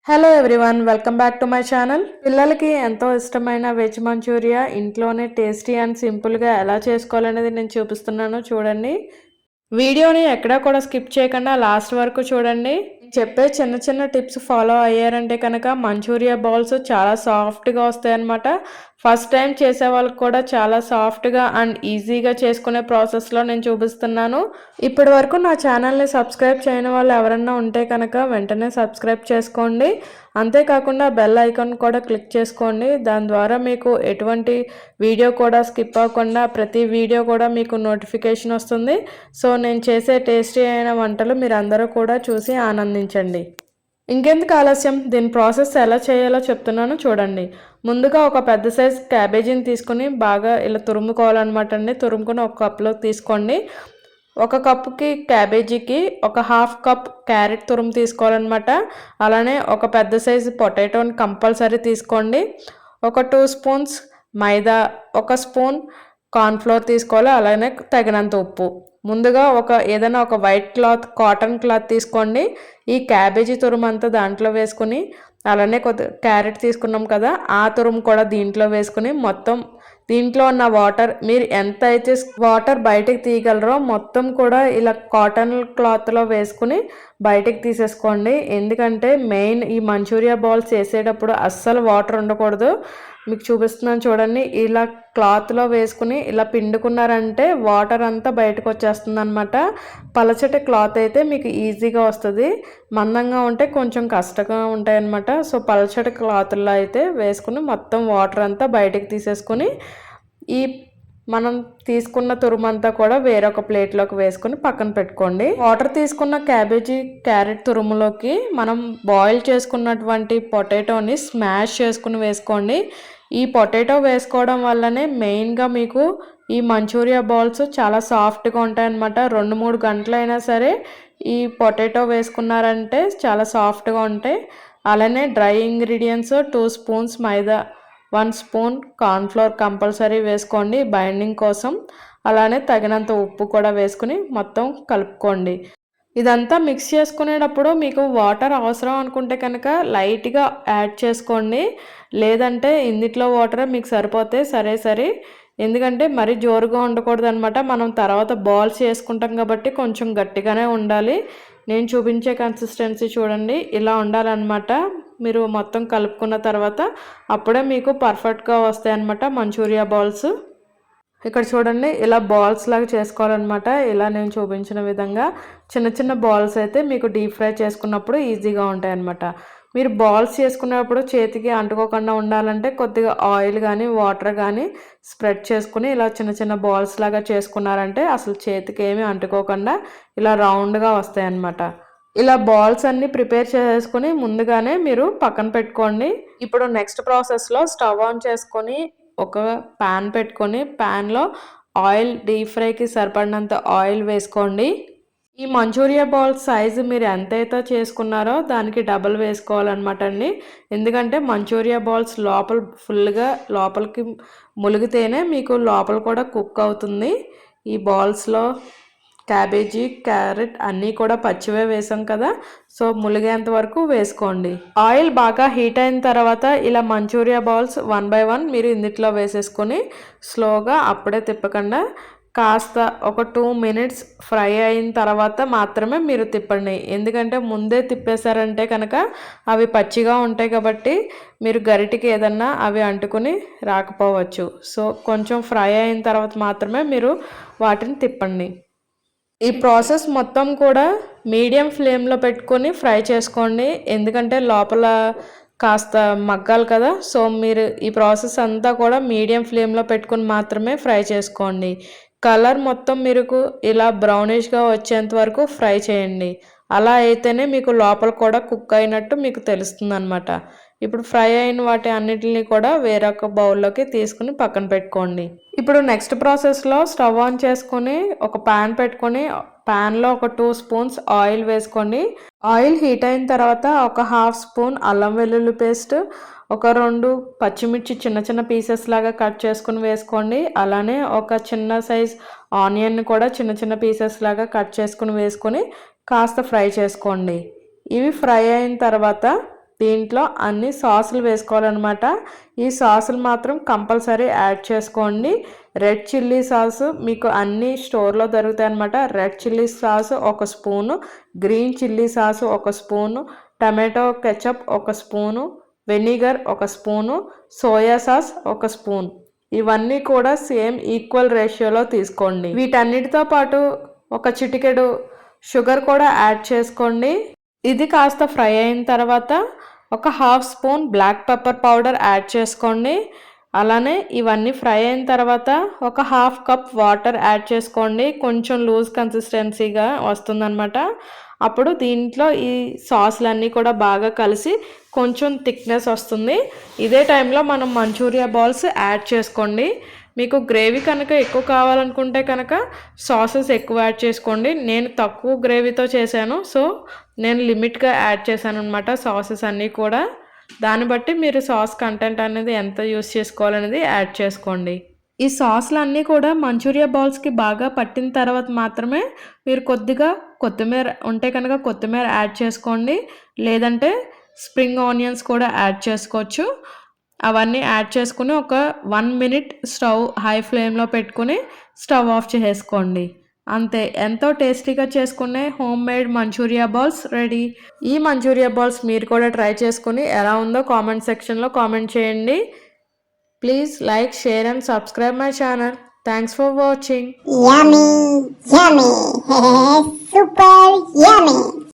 Hello everyone, welcome back to my channel. పిల్లలకి ఎంతో ఇష్టమైన వెజ్ మంచూరియా ఇంట్లోనే టేస్టీ అండ్ సింపుల్గా ఎలా చేసుకోవాలనేది నేను చూపిస్తున్నాను. చూడండి, వీడియోని ఎక్కడా కూడా స్కిప్ చేయకుండా లాస్ట్ వరకు చూడండి. చెప్పే చిన్న చిన్న టిప్స్ ఫాలో అయ్యారంటే కనుక మంచూరియా బాల్స్ చాలా సాఫ్ట్గా వస్తాయి అన్నమాట. ఫస్ట్ టైం చేసే వాళ్ళకి కూడా చాలా సాఫ్ట్గా అండ్ ఈజీగా చేసుకునే ప్రాసెస్లో నేను చూపిస్తున్నాను. ఇప్పటి వరకు నా ఛానల్ని సబ్స్క్రైబ్ చేయని వాళ్ళు ఎవరన్నా ఉంటే కనుక వెంటనే సబ్స్క్రైబ్ చేసుకోండి. అంతేకాకుండా బెల్ ఐకాన్ కూడా క్లిక్ చేసుకోండి. దాని ద్వారా మీకు ఎటువంటి వీడియో కూడా స్కిప్ అవ్వకుండా ప్రతి వీడియో కూడా మీకు నోటిఫికేషన్ వస్తుంది. సో నేను చేసే టేస్టీ అయిన వంటలు మీరు అందరూ కూడా చూసి ఆనందించండి. ఇంకెందుకు ఆలస్యం, దీని ప్రాసెస్ ఎలా చేయాలో చెప్తున్నాను చూడండి. ముందుగా ఒక పెద్ద సైజ్ క్యాబేజీని తీసుకుని బాగా ఇలా తురుముకోవాలన్నమాట అండి. తురుముకొని ఒక కప్లో తీసుకోండి. ఒక కప్పుకి క్యాబేజీకి ఒక హాఫ్ కప్ క్యారెట్ తురుము తీసుకోవాలన్నమాట. అలానే ఒక పెద్ద సైజు పొటాటోని కంపల్సరీ తీసుకోండి. ఒక 2 స్పూన్స్ మైదా, ఒక స్పూన్ కార్న్ఫ్లోర్ తీసుకోవాలి. అలానే తగినంత ఉప్పు. ముందుగా ఏదైనా ఒక వైట్ క్లాత్, కాటన్ క్లాత్ తీసుకోండి. ఈ క్యాబేజీ తురుము అంతా దాంట్లో వేసుకుని, అలానే క్యారెట్ తీసుకున్నాం కదా, ఆ తురుము కూడా దీంట్లో వేసుకుని మొత్తం దీంట్లో ఉన్న వాటర్ మీరు ఎంత అయితే వాటర్ బయటకు తీయగలరో మొత్తం కూడా ఇలా కాటన్ క్లాత్లో వేసుకుని బయటకు తీసేసుకోండి. ఎందుకంటే మెయిన్ ఈ మంచూరియా బాల్స్ చేసేటప్పుడు అస్సలు వాటర్ ఉండకూడదు. మీకు చూపిస్తున్నాను చూడండి. ఇలా క్లాత్లో వేసుకుని ఇలా పిండుకున్నారంటే వాటర్ అంతా బయటకు వచ్చేస్తుంది అనమాట. పలచటి క్లాత్ అయితే మీకు ఈజీగా వస్తుంది. మందంగా ఉంటే కొంచెం కష్టంగా ఉంటాయి అన్నమాట. సో పలచటి క్లాత్లో అయితే వేసుకుని మొత్తం వాటర్ అంతా బయటకు తీసేసుకుని ఈ మనం తీసుకున్న తురుమంతా కూడా వేరొక ప్లేట్లోకి వేసుకుని పక్కన పెట్టుకోండి. వాటర్ తీసుకున్న క్యాబేజీ, క్యారెట్ తురుములోకి మనం బాయిల్ చేసుకున్నటువంటి పొటాటోని స్మాష్ చేసుకుని వేసుకోండి. ఈ పొటాటో వేసుకోవడం వల్లనే మెయిన్గా మీకు ఈ మంచూరియా బాల్స్ చాలా సాఫ్ట్గా ఉంటాయన్నమాట. 2-3 గంటలైనా సరే ఈ పొటాటో వేసుకున్నారంటే చాలా సాఫ్ట్గా ఉంటాయి. అలానే డ్రై ఇంగ్రీడియంట్స్ 2 స్పూన్స్ మైదా, 1 స్పూన్ కార్న్ఫ్లోర్ కంపల్సరీ వేసుకోండి బైండింగ్ కోసం. అలానే తగినంత ఉప్పు కూడా వేసుకుని మొత్తం కలుపుకోండి. ఇదంతా మిక్స్ చేసుకునేటప్పుడు మీకు వాటర్ అవసరం అనుకుంటే కనుక లైట్గా యాడ్ చేసుకోండి. లేదంటే ఇందులో వాటర్ మీకు సరిపోతే సరే. ఎందుకంటే మరీ జోరుగా ఉండకూడదు అనమాట. మనం తర్వాత బాల్స్ చేసుకుంటాం కాబట్టి కొంచెం గట్టిగానే ఉండాలి. నేను చూపించే కన్సిస్టెన్సీ చూడండి, ఇలా ఉండాలన్నమాట. మీరు మొత్తం కలుపుకున్న తర్వాత అప్పుడే మీకు పర్ఫెక్ట్గా వస్తాయి అన్నమాట మంచూరియా బాల్స్. ఇక్కడ చూడండి, ఇలా బాల్స్ లాగా చేసుకోవాలన్నమాట. ఇలా నేను చూపించిన విధంగా చిన్న చిన్న బాల్స్ అయితే మీకు డీప్ ఫ్రై చేసుకున్నప్పుడు ఈజీగా ఉంటాయి అన్నమాట. మీరు బాల్స్ చేసుకునేటప్పుడు చేతికి అంటుకోకుండా ఉండాలంటే కొద్దిగా ఆయిల్ కానీ వాటర్ కానీ స్ప్రెడ్ చేసుకుని ఇలా చిన్న చిన్న బాల్స్ లాగా చేసుకున్నారంటే అసలు చేతికి ఏమీ అంటుకోకుండా ఇలా రౌండ్గా వస్తాయి అన్నమాట. ఇలా బాల్స్ అన్ని ప్రిపేర్ చేసుకుని ముందుగానే మీరు పక్కన పెట్టుకోండి. ఇప్పుడు నెక్స్ట్ ప్రాసెస్లో స్టవ్ ఆన్ చేసుకొని ఒక ప్యాన్ పెట్టుకొని ప్యాన్లో ఆయిల్, డీప్ ఫ్రైకి సరిపడినంత ఆయిల్ వేసుకోండి. ఈ మంచూరియా బాల్స్ సైజు మీరు ఎంతైతే చేసుకున్నారో దానికి డబల్ వేసుకోవాలన్నమాట అండి. ఎందుకంటే మంచూరియా బాల్స్ లోపల ఫుల్గా లోపలికి ములిగితేనే మీకు లోపల కూడా కుక్ అవుతుంది. ఈ బాల్స్లో క్యాబేజీ, క్యారెట్ అన్నీ కూడా పచ్చివే వేసాం కదా, సో ములిగేంత వరకు వేసుకోండి. ఆయిల్ బాగా హీట్ అయిన తర్వాత ఇలా మంచూరియా బాల్స్ 1 by 1 మీరు ఇందులో వేసేసుకొని స్లోగా అప్పుడే తిప్పకుండా కాస్త ఒక 2 minutes ఫ్రై అయిన తర్వాత మాత్రమే మీరు తిప్పండి. ఎందుకంటే ముందే తిప్పేశారంటే కనుక అవి పచ్చిగా ఉంటాయి కాబట్టి మీరు గరిటికి ఏదన్నా అవి అంటుకుని రాకపోవచ్చు. సో కొంచెం ఫ్రై అయిన తర్వాత మాత్రమే మీరు వాటిని తిప్పండి. ఈ ప్రాసెస్ మొత్తం కూడా మీడియం ఫ్లేమ్లో పెట్టుకొని ఫ్రై చేసుకోండి. ఎందుకంటే లోపల కాస్త మగ్గాలి కదా, సో మీరు ఈ ప్రాసెస్ అంతా కూడా మీడియం ఫ్లేమ్లో పెట్టుకొని మాత్రమే ఫ్రై చేసుకోండి. కలర్ మొత్తం మీకు ఇలా బ్రౌనిష్గా వచ్చేంత వరకు ఫ్రై చేయండి. అలా అయితేనే మీకు లోపల కూడా కుక్ అయినట్టు మీకు తెలుస్తుంది అనమాట. ఇప్పుడు ఫ్రై అయిన వాటి అన్నిటిని కూడా వేరొక బౌల్లోకి తీసుకుని పక్కన పెట్టుకోండి. ఇప్పుడు నెక్స్ట్ ప్రాసెస్లో స్టవ్ ఆన్ చేసుకొని ఒక ప్యాన్ పెట్టుకొని ప్యాన్లో ఒక 2 స్పూన్స్ ఆయిల్ వేసుకోండి. ఆయిల్ హీట్ అయిన తర్వాత ఒక హాఫ్ స్పూన్ అల్లం వెల్లుల్లి పేస్ట్, ఒక 2 పచ్చిమిర్చి చిన్న చిన్న పీసెస్ లాగా కట్ చేసుకుని వేసుకోండి. అలానే ఒక చిన్న సైజ్ ఆనియన్ కూడా చిన్న చిన్న పీసెస్ లాగా కట్ చేసుకుని వేసుకొని కాస్త ఫ్రై చేసుకోండి. ఇవి ఫ్రై అయిన తర్వాత దీంట్లో అన్ని సాసులు వేసుకోవాలన్నమాట. ఈ సాసులు మాత్రం కంపల్సరీ యాడ్ చేసుకోండి. రెడ్ చిల్లీ సాసు మీకు అన్ని స్టోర్లో దొరుకుతాయి అన్నమాట. Red chilli sauce 1 spoon, green chilli sauce 1 spoon, tomato ketchup 1 spoon, vinegar 1 spoon, soya sauce 1 spoon. ఇవన్నీ కూడా సేమ్ ఈక్వల్ రేషియోలో తీసుకోండి. వీటన్నిటితో పాటు ఒక చిటికెడు షుగర్ కూడా యాడ్ చేసుకోండి. ఇది కాస్త ఫ్రై అయిన తర్వాత ఒక 1/2 spoon black pepper powder add చేసుకోండి. అలానే ఇవన్నీ ఫ్రై అయిన తర్వాత ఒక 1/2 కప్ వాటర్ యాడ్ చేసుకోండి. కొంచెం లూజ్ కన్సిస్టెన్సీగా వస్తుందన్నమాట. అప్పుడు దీంట్లో ఈ సాసులన్నీ కూడా బాగా కలిసి కొంచెం థిక్నెస్ వస్తుంది. ఇదే టైంలో మనం మంచూరియా బాల్స్ యాడ్ చేసుకోండి. మీకు గ్రేవీ కనుక ఎక్కువ కావాలనుకుంటే కనుక సాసెస్ ఎక్కువ యాడ్ చేసుకోండి. నేను తక్కువ గ్రేవీతో చేశాను, సో నేను లిమిట్గా యాడ్ చేశాను అనమాట సాసెస్ అన్నీ కూడా. దాన్ని బట్టి మీరు సాస్ కంటెంట్ అనేది ఎంత యూస్ చేసుకోవాలనేది యాడ్ చేసుకోండి. ఈ సాస్లు అన్నీ కూడా మంచూరియా బాల్స్కి బాగా పట్టిన తర్వాత మాత్రమే మీరు కొద్దిగా కొత్తిమీర ఉంటే కనుక కొత్తిమీర యాడ్ చేసుకోండి, లేదంటే స్ప్రింగ్ ఆనియన్స్ కూడా యాడ్ చేసుకోవచ్చు. అవన్నీ యాడ్ చేసుకుని ఒక 1 మినిట్ స్టవ్ హై ఫ్లేమ్లో పెట్టుకుని స్టవ్ ఆఫ్ చేసుకోండి. అంతే, ఎంతో టేస్టీగా చేసుకునే home made Manchuria balls ready. ఈ మంచూరియా బాల్స్ మీరు కూడా ట్రై చేసుకుని ఎలా ఉందో కామెంట్ సెక్షన్లో కామెంట్ చేయండి. Please like, share and subscribe my channel. Thanks for watching. Yummy, yummy, super yummy.